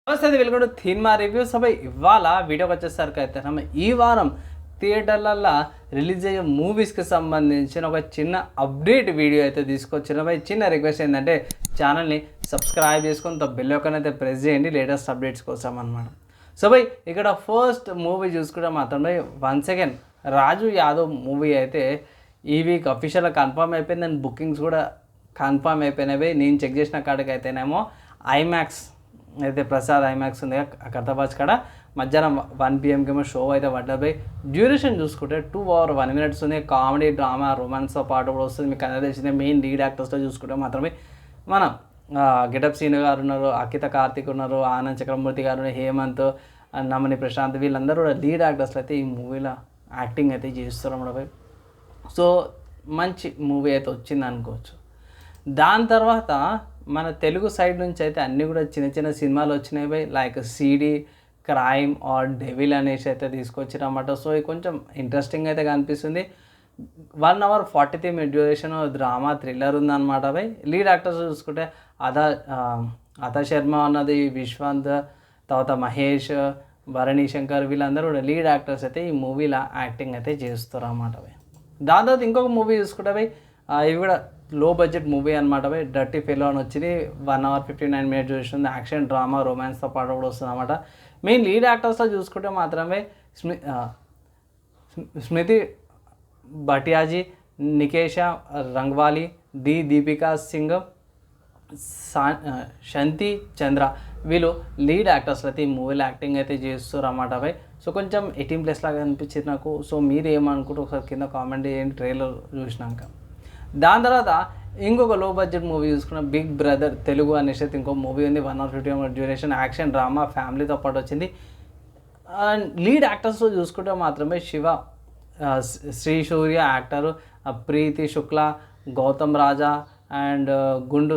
నమస్తే welcome to cinema reviews అబ్బాయి ఇవాళ వీడియోకి వచ్చేసరికి అయితే ఈ వారం థియేటర్లలో రిలీజ్ అయ్యే మూవీస్కి సంబంధించిన ఒక చిన్న అప్డేట్ వీడియో అయితే తీసుకొచ్చిన బై చిన్న రిక్వెస్ట్ ఏంటంటే ఛానల్ని సబ్స్క్రైబ్ చేసుకొని బెల్ ఐకాన్ అయితే ప్రెస్ చేయండి లేటెస్ట్ అప్డేట్స్ కోసం అన్నమాట. సో బై ఇక్కడ ఫస్ట్ మూవీ చూసుకుంటే మాత్రం by once again Raju Yadav movie అయితే ఈ వీక్ అఫీషియల్గా కన్ఫర్మ్ అయిపోయింది అండ్ బుకింగ్స్ కూడా కన్ఫర్మ్ అయిపోయినాయి. నేను చెక్ చేసిన కాడికి అయితేనేమో ఐమాక్స్ అయితే ప్రసాద్ ఐమాక్స్ ఉంది కర్తాబాజ్ కాడ మధ్యాహ్నం 1 PM ఏమో షో అయితే పడ్డది. డ్యూరేషన్ చూసుకుంటే 2 hours 1 minute ఉంది. కామెడీ డ్రామా రొమాన్స్తో పాటు కూడా వస్తుంది. మీకు అందరూ తెలిసిందే మెయిన్ లీడ్ యాక్టర్స్తో చూసుకుంటే మాత్రమే మనం గెటప్ సీను గారు ఉన్నారు, అకిత కార్తిక్ ఉన్నారు, ఆనంద్ చక్రమూర్తి గారు, హేమంత్, నమని ప్రశాంత్ వీళ్ళందరూ కూడా లీడ్ యాక్టర్స్లో అయితే ఈ మూవీలో యాక్టింగ్ అయితే చేస్తారు అన్నమాట. సో మంచి మూవీ అయితే వచ్చింది అనుకోవచ్చు. దాని తర్వాత మన తెలుగు సైడ్ నుంచి అయితే అన్నీ కూడా చిన్న చిన్న సినిమాలు వచ్చినాయి like CD, crime are devil అనేసి అయితే తీసుకొచ్చిరన్నమాట. సో ఇది కొంచెం ఇంట్రెస్టింగ్ అయితే కనిపిస్తుంది. 1 hour 43 minutes duration drama thriller ఉందన్నమాట బై. లీడ్ యాక్టర్స్ చూసుకుంటే అదా శర్మ ఉన్నది, విశ్వంత్, తర్వాత మహేష్, భరణి శంకర్ వీళ్ళందరూ కూడా లీడ్ యాక్టర్స్ అయితే ఈ మూవీలో యాక్టింగ్ అయితే చేస్తారు అన్నమాట బై. దాని తర్వాత ఇంకొక మూవీ చూసుకుంటే బై ఇవి కూడా లో బడ్జెట్ మూవీ అనమాట బై. డర్టీ ఫెలో అని వచ్చింది. 1 hour 59 minutes చూస్తుంది. యాక్షన్ డ్రామా రొమాన్స్తో పాటు కూడా వస్తుంది అనమాట. మెయిన్ లీడ్ యాక్టర్స్లో చూసుకుంటే మాత్రమే స్మృతి భటియాజీ, నికేష రంగ్వాలి, దీపికా సింగ్, శాంతి చంద్ర వీళ్ళు లీడ్ యాక్టర్స్ అయితే ఈ మూవీలో యాక్టింగ్ అయితే చేస్తారు అన్నమాట బై. సో కొంచెం 18+ లాగా అనిపించింది నాకు. సో మీరు ఏమనుకుంటే ఒకసారి కింద కామెంట్ చేయండి ట్రైలర్ చూసినాక. దాని తర్వాత ఇంకొక లో బడ్జెట్ మూవీ చూసుకున్న బిగ్ బ్రదర్ తెలుగు అనేసి అయితే ఇంకో మూవీ ఉంది. 1 hour 50 minutes duration action drama ఫ్యామిలీతో పాటు వచ్చింది. అండ్ లీడ్ యాక్టర్స్తో చూసుకుంటే మాత్రమే శివ, శ్రీ సూర్య యాక్టరు, ప్రీతి శుక్లా, గౌతమ్ రాజా అండ్ గుండు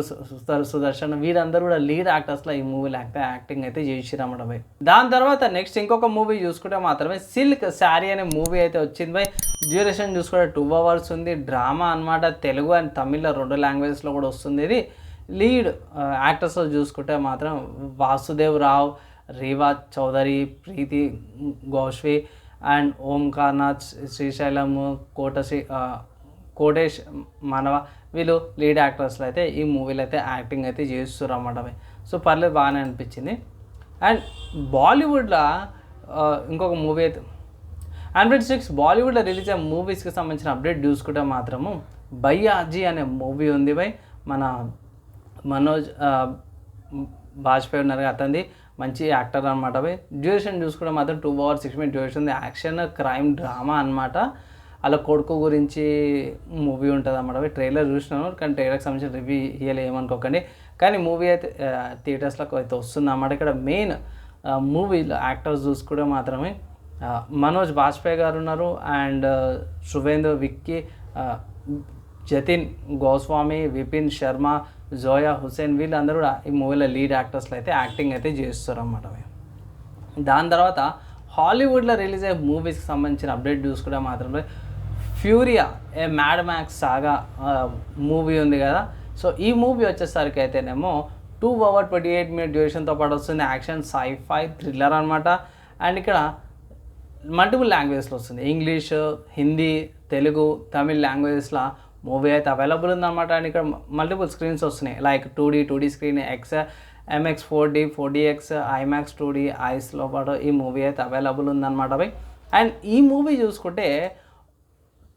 సుదర్శన్ వీరందరూ కూడా లీడ్ యాక్టర్స్లో ఈ మూవీలో యాక్టింగ్ అయితే చేసిరన్నమాట బై. దాని తర్వాత నెక్స్ట్ ఇంకొక మూవీ చూసుకుంటే మాత్రమే సిల్క్ శారీ అనే మూవీ అయితే వచ్చింది బై. డ్యూరేషన్ చూసుకుంటే 2 hours ఉంది. డ్రామా అనమాట. తెలుగు అండ్ తమిళ్లో 2 languagesలో కూడా వస్తుంది. ఇది లీడ్ యాక్టర్స్లో చూసుకుంటే మాత్రం వాసుదేవ్ రావ్, రీవా చౌదరి, ప్రీతి గోష్వి అండ్ ఓంకార్నాథ్, శ్రీశైలం, కోటేష్ మనవ వీళ్ళు లీడ్ యాక్టర్స్లో అయితే ఈ మూవీలో అయితే యాక్టింగ్ అయితే చేస్తారు అన్నమాట. సో పర్లేదు బాగానే అనిపించింది. అండ్ బాలీవుడ్లో ఇంకొక మూవీ అయితే అండ్ 6 బాలీవుడ్లో రిలీజ్ అయ్యే మూవీస్కి సంబంధించిన అప్డేట్ చూసుకుంటే మాత్రము భయ్యాజీ అనే మూవీ ఉంది బై. మన మనోజ్ బాజ్పేయి ఉన్నారు, అతనిది మంచి యాక్టర్ అనమాట బై. డ్యూరేషన్ చూసుకుంటే మాత్రం 2 hours 6 minutes డ్యూరేషన్ ఉంది. యాక్షన్ క్రైమ్ డ్రామా అనమాట. అలా కొడుకు గురించి మూవీ ఉంటుంది అన్నమాట. ట్రైలర్ చూసినాను కానీ ట్రైలర్కి సంబంధించిన రివ్యూ ఇవ్వలే ఏమనుకోకండి. కానీ మూవీ అయితే థియేటర్స్లోకి అయితే వస్తుంది అన్నమాట. ఇక్కడ మెయిన్ మూవీలో యాక్టర్స్ చూసుకుంటే మాత్రమే మనోజ్ బాజ్పేయి గారు ఉన్నారు అండ్ శుభేందు, విక్కీ, జతిన్ గోస్వామి, విపిన్ శర్మ, జోయా హుసేన్ వీళ్ళందరూ కూడా ఈ మూవీలో లీడ్ యాక్టర్స్లో అయితే యాక్టింగ్ అయితే చేస్తారు అన్నమాట. దాని తర్వాత హాలీవుడ్లో రిలీజ్ అయ్యే మూవీస్కి సంబంధించిన అప్డేట్ చూసుకుంటే మాత్రమే Furiosa a Mad Max saga movie ఉంది కదా. సో ఈ మూవీ వచ్చేసరికి అయితేనేమో 2 hour 28 minutes డ్యూరేషన్తో పాటు వస్తుంది. యాక్షన్ సైఫై థ్రిల్లర్ అనమాట. అండ్ ఇక్కడ మల్టిపుల్ లాంగ్వేజెస్లో వస్తుంది. ఇంగ్లీష్, హిందీ, తెలుగు, తమిళ్ లాంగ్వేజెస్లో మూవీ అయితే అవైలబుల్ ఉందన్నమాట. అండ్ ఇక్కడ మల్టిపుల్ స్క్రీన్స్ వస్తున్నాయి like 2D screen, MX 4D 4DX, IMAX 2D ఐస్లో పాటు ఈ మూవీ అయితే అవైలబుల్ ఉందన్నమాట బై. అండ్ ఈ మూవీ చూసుకుంటే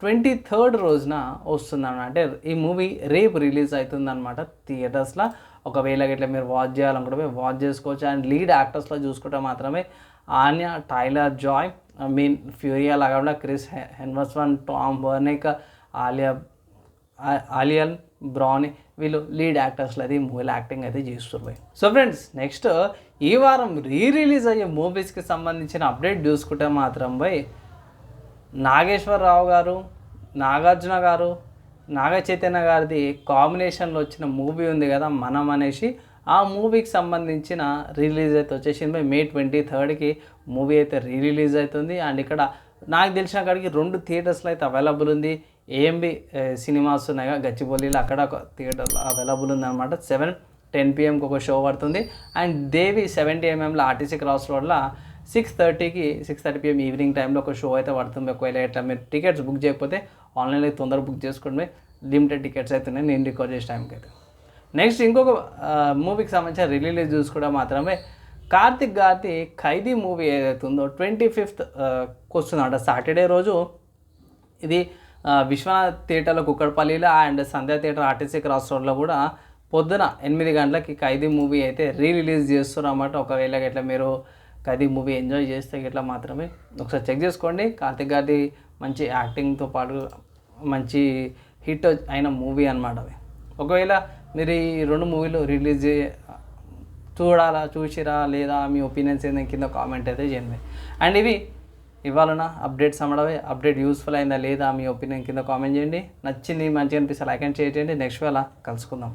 23rd రోజున వస్తుందన్నమాట. అంటే ఈ మూవీ రేపు రిలీజ్ అవుతుందన్నమాట థియేటర్స్లో. ఒకవేళ ఇట్లా మీరు వాచ్ చేయాలనుకుంటే వాచ్ చేసుకోవచ్చు. అండ్ లీడ్ యాక్టర్స్లో చూసుకుంటే మాత్రమే ఆన్యా టైలర్ జాయ్, మీన్ ఫ్యూరియా లాగా క్రిస్ హెన్వర్స్వన్, టామ్ బర్నిక్, ఆలియన్ బ్రౌనీ వీళ్ళు లీడ్ యాక్టర్స్లో అయితే ఈ మూవీలో యాక్టింగ్ అయితే చేస్తున్నారు. సో ఫ్రెండ్స్ నెక్స్ట్ ఈ వారం రిలీజ్ అయ్యే మూవీస్కి సంబంధించిన అప్డేట్ చూసుకుంటే మాత్రం బై నాగేశ్వరరావు గారు, నాగార్జున గారు, నాగ చైతన్య గారిది కాంబినేషన్లో వచ్చిన మూవీ ఉంది కదా మనం అనేసి. ఆ మూవీకి సంబంధించిన రిలీజ్ అయితే వచ్చేసింది బై. May 23rd మూవీ అయితే రిలీజ్ అవుతుంది. అండ్ ఇక్కడ నాకు తెలిసిన కాడికి 2 థియేటర్స్లో అయితే అవైలబుల్ ఉంది. AMB సినిమాస్ ఉన్నాయి గచ్చిబౌలిలో, అక్కడ ఒక థియేటర్ అవైలబుల్ ఉందన్నమాట. 7 10 PM ఒక షో పడుతుంది. అండ్ దేవి 70 mmలో ఆర్టీసీ క్రాస్ రోడ్లో 6:30 PM ఈవినింగ్ టైంలో ఒక షో అయితే పడుతుంది. ఒకవేళ ఇట్లా మీరు టికెట్స్ బుక్ చేయకపోతే ఆన్లైన్లో తొందరగా బుక్ చేసుకోండి. లిమిటెడ్ టికెట్స్ అయితే ఉన్నాయి నేను రికార్డ్ చేసే టైంకి అయితే. నెక్స్ట్ ఇంకొక మూవీకి సంబంధించిన రిలీజ్ చూసుకుంటే మాత్రమే కార్తిక్ గారి ఖైదీ మూవీ ఏదైతే ఉందో 25th వస్తుందంట సాటర్డే రోజు. ఇది విశ్వనాథ్ థియేటర్లో కుక్కడపల్లిలో and Sandhya theatre RTC cross రోడ్లో కూడా పొద్దున 8 గంటలకి ఖైదీ మూవీ అయితే రిలీజ్ చేస్తున్నారు అన్నమాట. ఒకవేళ ఇట్లా మీరు ఖైదీ మూవీ ఎంజాయ్ చేస్తే ఇట్లా మాత్రమే ఒకసారి చెక్ చేసుకోండి. కార్తిక్ గారి మంచి యాక్టింగ్తో పాటు మంచి హిట్ అయిన మూవీ అన్నమాట అది. ఒకవేళ మీరు ఈ 2 మూవీలు రిలీజ్ చూసిరా లేదా మీ ఒపీనియన్స్ ఏంటంటే కింద కామెంట్ అయితే చేయండి. అండ్ ఇవి ఇవాళ అప్డేట్స్ అమ్మడమే. అప్డేట్ యూస్ఫుల్ అయిందా లేదా మీ ఒపీనియన్ కింద కామెంట్ చేయండి. నచ్చింది మంచిగా అనిపిస్తే లైక్ అండ్ షేర్ చేయండి. నెక్స్ట్ వేళ కలుసుకుందాం.